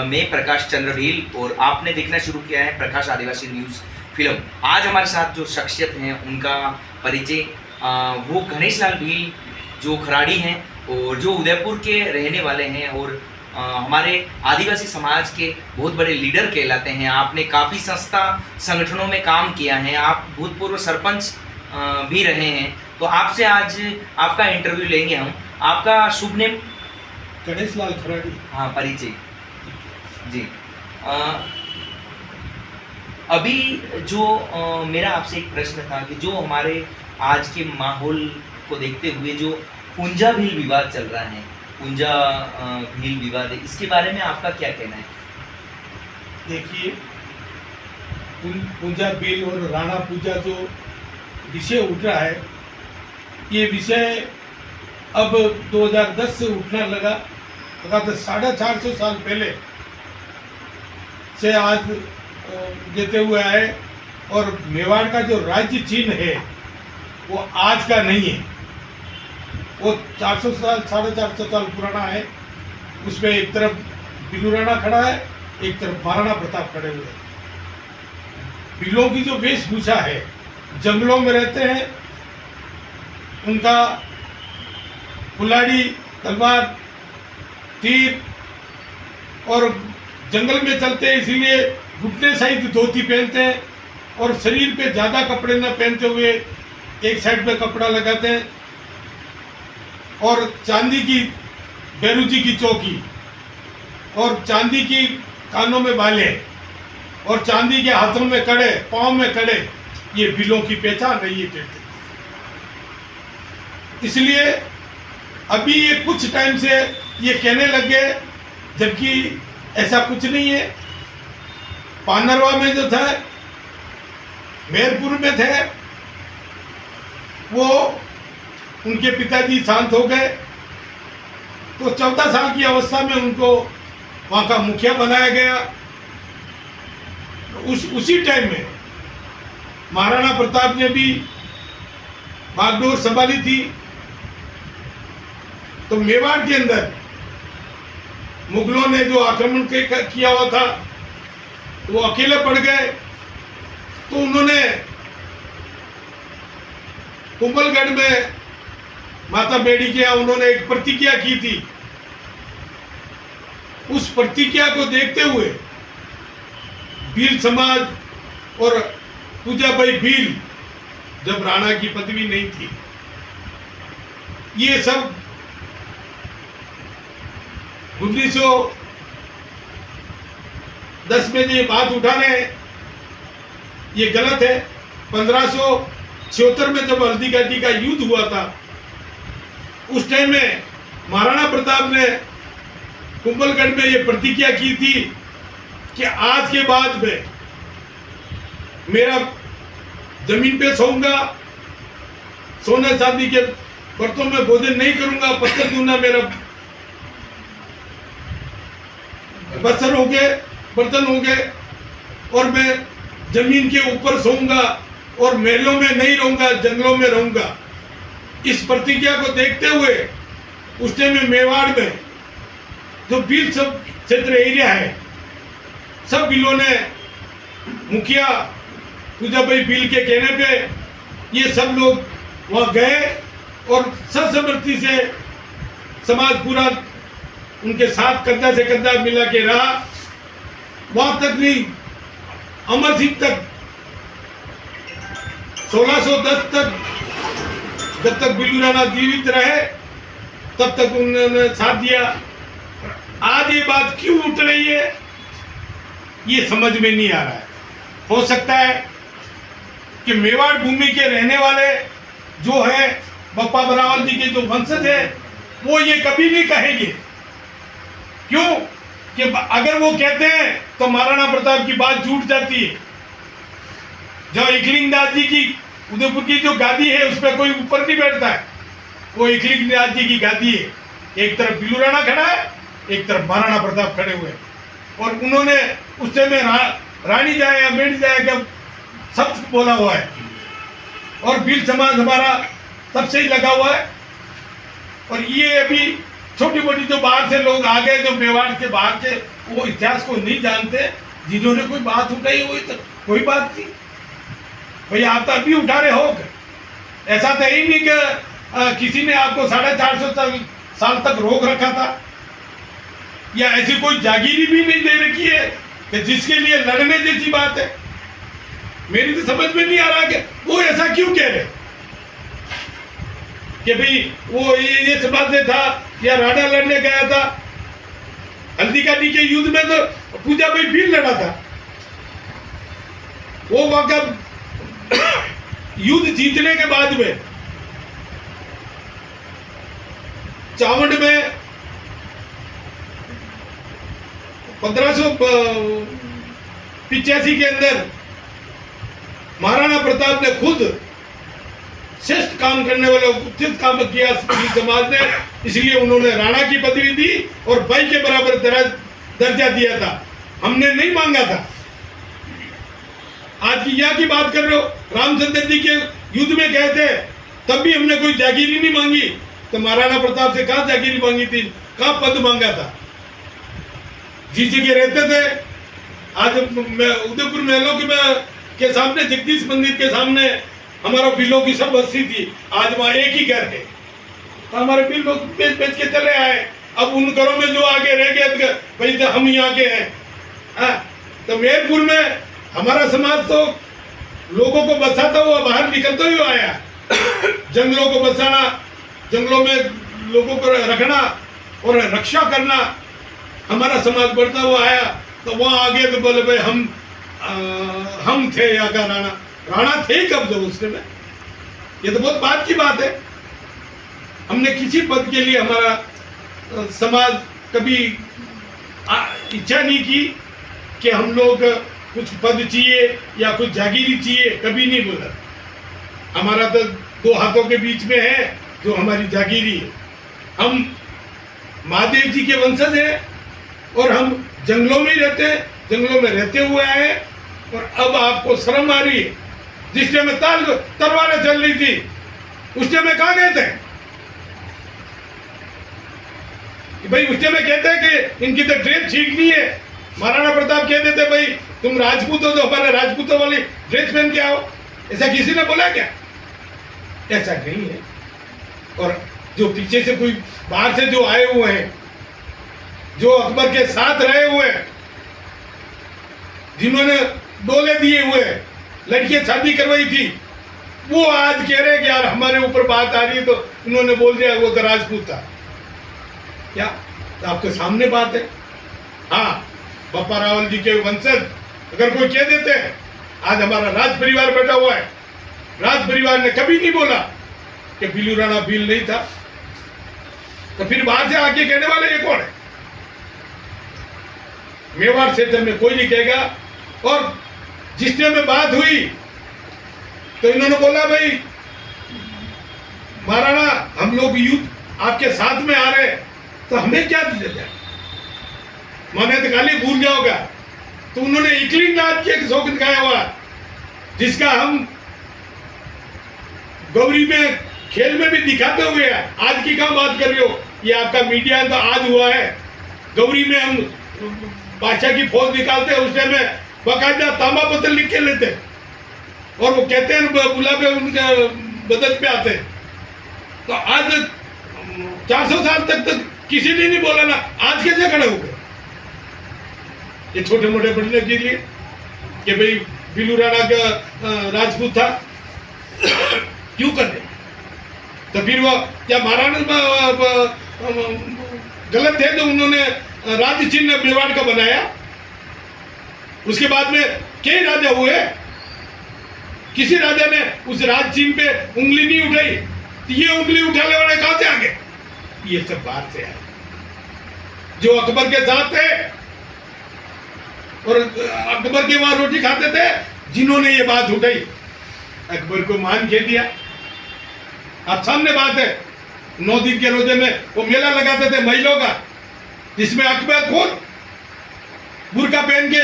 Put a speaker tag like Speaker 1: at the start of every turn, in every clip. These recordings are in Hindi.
Speaker 1: मैं प्रकाश चंद्र भील और आपने देखना शुरू किया है प्रकाश आदिवासी न्यूज़ फिल्म। आज हमारे साथ जो शख्सियत हैं उनका परिचय, वो गणेश लाल भील जो खराड़ी हैं और जो उदयपुर के रहने वाले हैं और हमारे आदिवासी समाज के बहुत बड़े लीडर कहलाते हैं। आपने काफ़ी संस्था संगठनों में काम किया है, आप भूतपूर्व सरपंच भी रहे हैं। तो आपसे आज आपका इंटरव्यू लेंगे हम। आपका शुभ नेम?
Speaker 2: गणेश लाल खराड़ी।
Speaker 1: हाँ, परिचय जी। अभी जो मेरा आपसे एक प्रश्न था कि जो हमारे आज के माहौल को देखते हुए जो पुंजा भील विवाद चल रहा है, पुंजा भील विवाद है, इसके बारे में आपका क्या कहना है?
Speaker 2: देखिए, पूजा भील और राणा पूजा जो विषय उठ रहा है, ये विषय अब 2010 से उठने लगा तो 450 साल पहले से आज देते हुए आए। और मेवाड़ का जो राज्य चिन्ह है वो आज का नहीं है, वो 400 साल 450 साल पुराना है। उसमें एक तरफ बिलू राणा खड़ा है, एक तरफ महाराणा प्रताप खड़े हुए हैं। बिलों की जो वेशभूषा है, जंगलों में रहते हैं, उनका कुल्हाड़ी, तलवार, तीर और जंगल में चलते हैं, इसीलिए घुटने सहित धोती पहनते हैं और शरीर पे ज़्यादा कपड़े न पहनते हुए एक साइड पे कपड़ा लगाते हैं। और चांदी की बेरुजी की चौकी और चांदी की कानों में बाले और चांदी के हाथों में कड़े, पाँव में कड़े, ये बिलों की पहचान है। ये कहते, इसलिए अभी ये कुछ टाइम से ये कहने लगे, जबकि ऐसा कुछ नहीं है। पानरवा में जो था, मेरपुर में थे, वो उनके पिताजी शांत हो गए तो 14 साल की अवस्था में उनको वहाँ का मुखिया बनाया गया। उसी टाइम में महाराणा प्रताप ने भी बागडोर संभाली थी। तो मेवाड़ के अंदर मुगलों ने जो आक्रमण किया हुआ था, वो अकेले पड़ गए। तो उन्होंने कुंभलगढ़ में माता बेड़ी के यहाँ उन्होंने एक प्रतिज्ञा की थी। उस प्रतिज्ञा को देखते हुए भील समाज और पूजाबाई भील, जब राणा की पदवी नहीं थी, ये सब 1910 में ये बात उठा रहे हैं, ये गलत है। 1576 में जब हल्दी घाटी का युद्ध हुआ था, उस टाइम में महाराणा प्रताप ने कुंभलगढ़ में ये प्रतिज्ञा की थी कि आज के बाद में मेरा जमीन पे सोऊंगा, सोने चांदी के बर्तनों में भोजन नहीं करूंगा, पत्थर दूना मेरा बर्तन हो गए और मैं जमीन के ऊपर सोऊंगा और महलों में नहीं रहूंगा, जंगलों में रहूंगा। इस प्रतिज्ञा को देखते हुए उस टाइम में मेवाड़ में जो भील सब क्षेत्र एरिया है, सब भीलों ने मुखिया पूजाबाई भील के कहने पे ये सब लोग वहाँ गए और सर्वसम्मति से समाज पूरा उनके साथ कंधा से कंधा मिला के रहा। वहाँ तक नहीं, अमर सिंह तक 1610 तक, जब तक बिलू राणा जीवित रहे तब तक उन्होंने साथ दिया। आज ये बात क्यों उठ रही है, ये समझ में नहीं आ रहा है। हो सकता है कि मेवाड़ भूमि के रहने वाले जो है बप्पा बरावल जी के जो वंशज है, वो ये कभी नहीं कहेंगे। क्यों कि अगर वो कहते हैं तो महाराणा प्रताप की बात झूठ जाती है। जो इकलिंग दास जी की उदयपुर की जो गादी है, उस पर कोई ऊपर नहीं बैठता है, वो इकलिंग दास जी की गादी है। एक तरफ बिलू राणा खड़ा है, एक तरफ महाराणा प्रताप खड़े हुए, और उन्होंने उस टाइम में रानी जाए या बेटी जाए का सब बोला हुआ है। और भील समाज हमारा तब से ही लगा हुआ है। और ये अभी छोटी मोटी जो बाहर से लोग आ गए, जो मेवाड़ के बाहर के वो इतिहास को नहीं जानते, जिन्होंने कोई बात उठाई वो तो कोई बात नहीं भाई, आप तो अभी उठा रहे हो। ऐसा तो ही नहीं कि किसी ने आपको 450 साल तक रोक रखा था, या ऐसी कोई जागीरी भी नहीं दे रखी है कि जिसके लिए लड़ने जैसी बात है। मेरी तो समझ में नहीं आ रहा कि वो ऐसा क्यों कह रहे कि भाई वो ये समाज से था या राणा लड़ने गया था। हल्दी घाटी के युद्ध में तो पूजा भाई भी लड़ा था। वो वक्त युद्ध जीतने के बाद में चावंड में 1585 के अंदर महाराणा प्रताप ने खुद श्रेष्ठ काम करने वाले उचित काम किया समाज ने, इसलिए उन्होंने राणा की पदवी दी और भाई के बराबर दर्जा दिया था। हमने नहीं मांगा था। आज की यहाँ की बात कर रहे हो, रामचंद्र जी के युद्ध में गए थे तब भी हमने कोई जागीरी नहीं मांगी, तो महाराणा प्रताप से कहाँ जागीरी मांगी थी, कहाँ पद मांगा था। जी के रहते थे। आज मैं उदयपुर महलों के सामने, जगदीश मंदिर के सामने हमारा बिलों की सब बस्ती थी, आज वहाँ एक ही घर है। तो हमारे बिल लोग बेच बेच के चले आए। अब उन घरों में जो आगे रह गए भाई तो हम यहाँ के हैं। हाँ, तो मेरपुर में हमारा समाज तो लोगों को बसाता हुआ बाहर निकलते हुए आया। जंगलों को बसाना, जंगलों में लोगों को रखना और रक्षा करना हमारा समाज बढ़ता हुआ आया। तो वहाँ आगे तो बोले भाई हम थे यहाँ का राणा थे ही कब जब उसने में। ये तो बहुत बात की बात है। हमने किसी पद के लिए हमारा समाज कभी इच्छा नहीं की कि हम लोग कुछ पद चाहिए या कुछ जागीरी चाहिए, कभी नहीं बोला। हमारा तो दो हाथों के बीच में है जो हमारी जागीरी है। हम महादेव जी के वंशज हैं और हम जंगलों में ही रहते हैं, जंगलों में रहते हुए आए। और अब आपको शर्म आ रही है। जिस टाइम में तलवारें चल रही थी उस टाइम में कहाँ गए थे कि भाई? उस टाइम में कहते हैं कि इनकी तो ड्रेस ठीक नहीं है। महाराणा प्रताप कहते थे भाई तुम राजपूत हो तो हमारे राजपूतों वाली ड्रेस पहन के आओ। ऐसा किसी ने बोला क्या? ऐसा नहीं है। और जो पीछे से कोई बाहर से जो आए हुए हैं, जो अकबर के साथ रहे हुए हैं, जिन्होंने डोले दिए हुए, लड़कियां शादी करवाई थी, वो आज कह रहे हैं कि यार हमारे ऊपर बात आ रही है तो उन्होंने बोल दिया वो तो राजपूत था। क्या तो आपके सामने बात है। हाँ, बापा रावल जी के वंशज अगर कोई कह देते हैं, आज हमारा राज परिवार बैठा हुआ है, राज परिवार ने कभी नहीं बोला कि बिलू राणा भील नहीं था। तो फिर बाहर से आके कहने वाले ये कौन है? मेवाड़ क्षेत्र में कोई नहीं कहेगा। और जिस टाइम में बात हुई तो इन्होंने बोला भाई महाराणा हम लोग युद्ध आपके साथ में आ रहे तो हमें क्या दिया जाए, माने तो खाली भूल जाओगा। तो उन्होंने इकलिंग नाथ के एक शौक दिखाया हुआ, जिसका हम गौरी में खेल में भी दिखाते हुए आज की क्या बात कर रहे हो, ये आपका मीडिया तो आज हुआ है। गौरी में हम बादशाह की फौज निकालते हैं, उस टाइम में बाकायदा तांबा पत्थर लिख के लेते और वो कहते हैं गुलाबे उनके बदन पे आते। तो आज 400 साल तक किसी ने नहीं बोला ना, आज कैसे खड़े हो गए ये छोटे मोटे बनने के लिए कि भाई बिलू राणा का राजपूत था क्यों करते? तो फिर वो क्या महाराणा गलत थे जो उन्होंने राज्य चिन्ह मेवाड़ का बनाया? उसके बाद में कई राजा हुए, किसी राजा ने उस राज चिन्ह पे उंगली नहीं उठाई। तो ये उंगली उठाने वाले कहां से आ गए? ये सब बाहर से आए जो अकबर के साथ थे और अकबर के वहां रोटी खाते थे, जिन्होंने ये बात उठाई अकबर को मान के दिया। आप सामने बात है, 9 दिन के रोजे में वो मेला लगाते थे महिलाओं का, जिसमें अकबर खुद बुर्का पहन के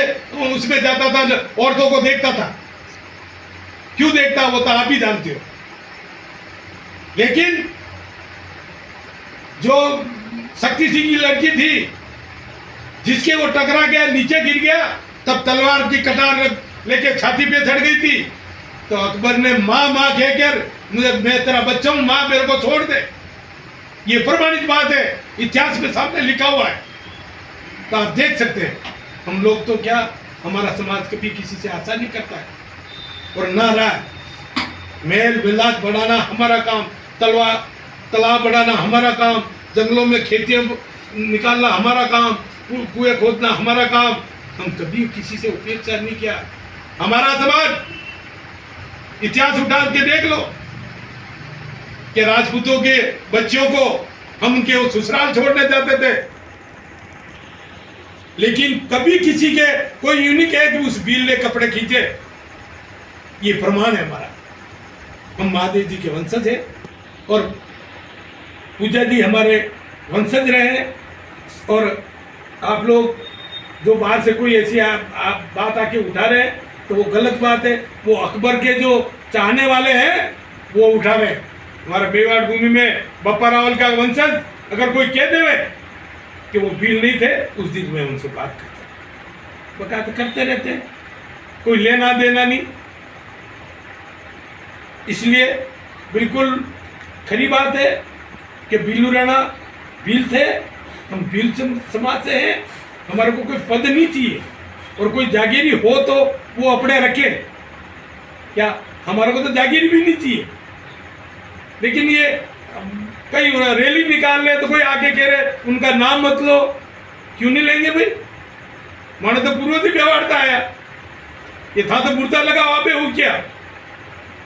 Speaker 2: उसमें जाता था, औरतों को देखता था। क्यों देखता वो तो आप ही जानते हो। लेकिन जो शक्ति सिंह की लड़की थी जिसके वो टकरा गया, नीचे गिर गया, तब तलवार की कटार लेके छाती पे चढ़ गई थी। तो अकबर ने माँ माँ कहकर, मैं तेरा बच्चा हूं, माँ मेरे को छोड़ दे। ये प्रमाणित बात है, इतिहास में सामने लिखा हुआ है। तो आप देख सकते हैं, हम लोग तो क्या, हमारा समाज कभी किसी से आशा नहीं करता है, और ना रहा है। महल विलास बढ़ाना हमारा काम, तालाब बढ़ाना हमारा काम, जंगलों में खेतियां निकालना हमारा काम, कुएं खोदना हमारा काम। हम कभी किसी से उपेक्षा नहीं किया। हमारा समाज, इतिहास उठा के देख लो कि राजपूतों के बच्चों को हम उनके ससुराल छोड़ने जाते थे, लेकिन कभी किसी के कोई यूनिक है कि उस भील ने कपड़े खींचे। ये प्रमाण है हमारा। हम महादेव जी के वंशज हैं, और पूजा जी हमारे वंशज रहे हैं। और आप लोग जो बाहर से कोई ऐसी आप बात आके उठा रहे हैं, तो वो गलत बात है। वो अकबर के जो चाहने वाले हैं वो उठा रहे हैं। हमारा मेवाड़ भूमि में बप्पा रावल का वंशज अगर कोई कह देवे कि वो भील नहीं थे, उस दिन में उनसे बात करते रहते हैं, कोई लेना देना नहीं। इसलिए बिल्कुल खरी बात है कि भीलू राणा भील थे, हम भील समाज से हैं। हमारे को कोई पद नहीं चाहिए, और कोई जागीरी हो तो वो अपने रखे। क्या हमारे को तो जागीरी भी नहीं चाहिए, लेकिन ये कई रैली निकाल ले तो कोई आके कह रहे उनका नाम मत लो। क्यों नहीं लेंगे भाई? माने तो पूर्वज ही व्यवहारता आया, ये था तो मूर्ता लगा वहां पे हो क्या,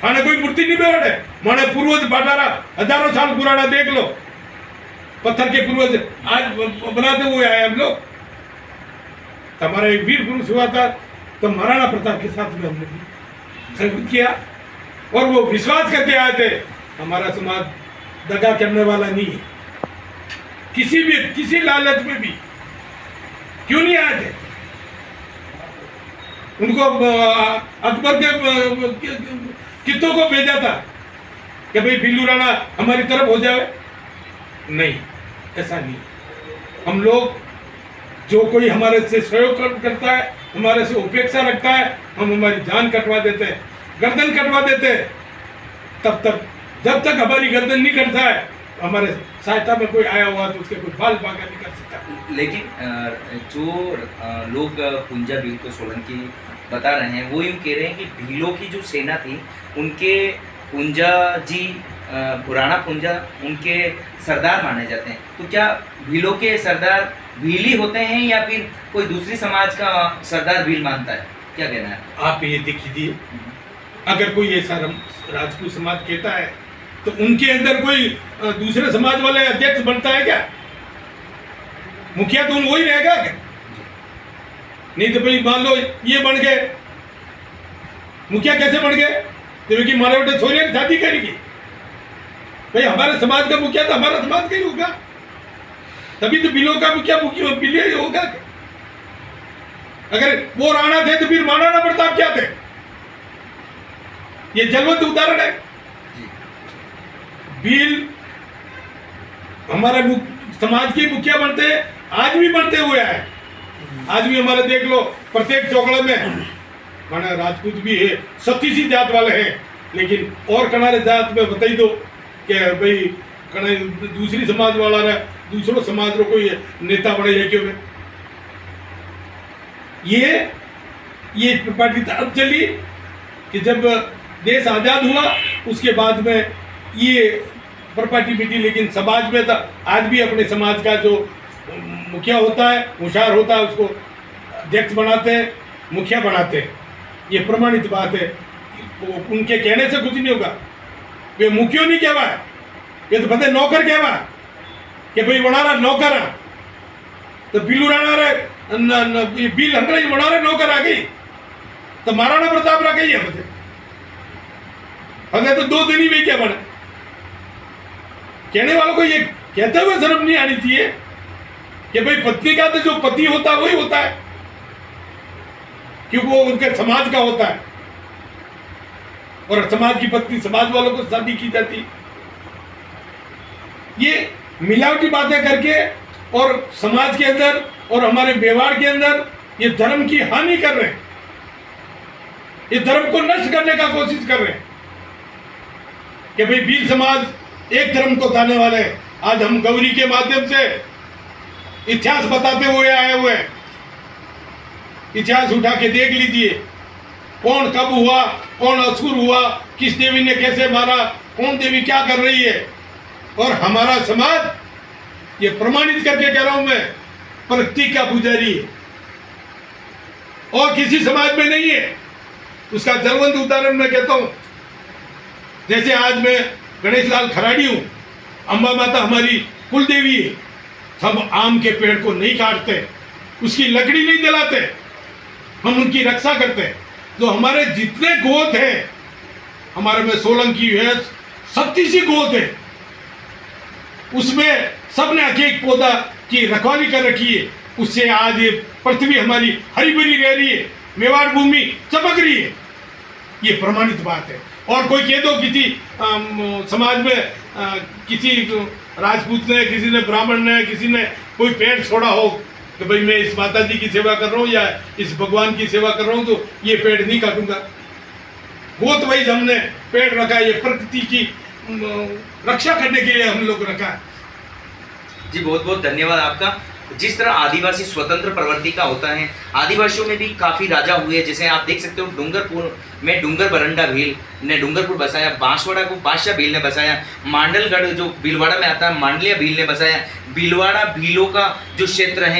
Speaker 2: थाने कोई मूर्ति नहीं व्यवहार है। माने पूर्वज बाटारा हजारों साल पुराना देख लो, पत्थर के पूर्वज आज बनाते हुए आए हम लोग। हमारा एक वीर पुरुष हुआ था, तो महाराणा प्रताप के साथ में हमने संगत किया, और वो विश्वास करके आए थे। हमारा समाज दगा करने वाला नहीं है, किसी लालच में भी क्यों नहीं आए थे। उनको अकबर के कितों को भेजा था कि भाई भीलू राणा हमारी तरफ हो जाए। नहीं, ऐसा नहीं। हम लोग, जो कोई हमारे से सहयोग करता है, हमारे से उपेक्षा रखता है, हम हमारी जान कटवा देते हैं, गर्दन कटवा देते हैं। तब तक, जब तक हमारी गर्दन नहीं कटता है, हमारे सहायता में कोई आया हुआ तो उसके कोई बाल बांका नहीं कर सकता।
Speaker 1: लेकिन जो लोग पुंजा भील को सोलंकी बता रहे हैं, वो यूँ कह रहे हैं कि भीलों की जो सेना थी, उनके पुंजा जी, पुराना पुंजा उनके सरदार माने जाते हैं। तो क्या भीलों के सरदार भील ही होते हैं, या फिर कोई दूसरी समाज का सरदार भील मानता है? क्या कहना है
Speaker 2: आप? ये देखिए, अगर कोई ऐसा राजपूत समाज कहता है, तो उनके अंदर कोई दूसरे समाज वाले अध्यक्ष बनता है क्या? मुखिया तो वही रहेगा क्या? नहीं तो भाई मान लो ये बन गए मुखिया, कैसे बन गए? तो कि मारे बेटे छोरिया शादी करेगी भाई, हमारे समाज का मुखिया तो हमारा समाज का ही होगा, तभी तो बिलों का मुखिया बिलिया ही होगा। अगर वो राणा थे तो फिर महाराणा प्रताप क्या थे? ये जलवंत उदाहरण है। भील हमारे समाज के मुखिया बनते हैं, आज भी बनते हुए आए। आज भी हमारे देख लो, प्रत्येक चौकड़े में माना राजपूत भी है, 37 जात वाले हैं, लेकिन और कनारे जात में बताई दो कि भाई कने दूसरी समाज वाला रहे, दूसरों समाज रो कोई नेता बड़े है क्यों? ये प्रॉपर्टी अब चली कि जब देश आज़ाद हुआ, उसके बाद में ये प्रॉपर्टी मिटी। लेकिन समाज में तो आज भी अपने समाज का जो मुखिया होता है, होशियार होता है, उसको अध्यक्ष बनाते हैं, मुखिया बनाते हैं। ये प्रमाणित बात है। उनके कहने से कुछ नहीं होगा। वे मुखियो नहीं कहवा है, ये तो पता नौकर कहवा कि भाई वनारा नौकर है। तो बिलू राणा रे बिल हंगड़ा वनारे नौकर आ गई, तो महाराणा प्रताप रह गई है मुझे अगर तो 2 दिन ही वे क्या बने। कहने वालों को ये कहते हुए शर्म नहीं आनी चाहिए कि भाई पत्नी का तो जो पति होता है वही होता है, क्योंकि वो उनके समाज का होता है, और समाज की पत्नी समाज वालों को शादी की जाती। ये मिलावटी बातें करके और समाज के अंदर और हमारे मेवाड़ के अंदर ये धर्म की हानि कर रहे हैं, ये धर्म को नष्ट करने का कोशिश कर रहे हैं कि भाई भील समाज एक धर्म को थाने वाले हैं। आज हम गौरी के माध्यम से इतिहास बताते हुए आए हुए हैं। इतिहास उठा के देख लीजिए, कौन कब हुआ, कौन असुर हुआ, किस देवी ने कैसे मारा, कौन देवी क्या कर रही है। और हमारा समाज ये प्रमाणित करके कह रहा हूं मैं, प्रकृति का पुजारी है और किसी समाज में नहीं है। उसका जलवंत उदाहरण मैं कहता हूं, जैसे आज मैं गणेश लाल खराड़ी हूं, अम्बा माता हमारी कुल देवी है। हम आम के पेड़ को नहीं काटते, उसकी लकड़ी नहीं जलाते, हम उनकी रक्षा करते हैं। जो हमारे जितने गोत हैं, हमारे में सोलंकी है, 37 गोत है, उसमें सबने एक एक पौधा की रखवाली कर रखी है। उससे आज ये पृथ्वी हमारी हरी भरी रह रही है, मेवाड़ भूमि चमक रही है। ये प्रमाणित बात है। और कोई कह दो किसी समाज में किसी राजपूत ने, किसी ने ब्राह्मण ने, किसी ने कोई पेड़ छोड़ा हो कि भाई मैं इस माता जी की सेवा कर रहा हूँ या इस भगवान की सेवा कर रहा हूँ, तो ये पेड़ नहीं काटूंगा। गोत वाइज हमने पेड़ रखा है, ये प्रकृति की रक्षा करने के लिए हम लोग रखा है।
Speaker 1: जी बहुत बहुत धन्यवाद आपका। जिस तरह आदिवासी स्वतंत्र प्रवृत्ति का होता है, आदिवासियों में भी काफ़ी राजा हुए, जैसे आप देख सकते हो डूंगरपुर में डूंगर बरंडा भील ने डूंगरपुर बसाया, बांसवाड़ा को बादशाह भील ने बसाया, मांडलगढ़ जो भीलवाड़ा में आता है मांडलिया भील ने बसाया। भीलवाड़ा भीलों का जो क्षेत्र है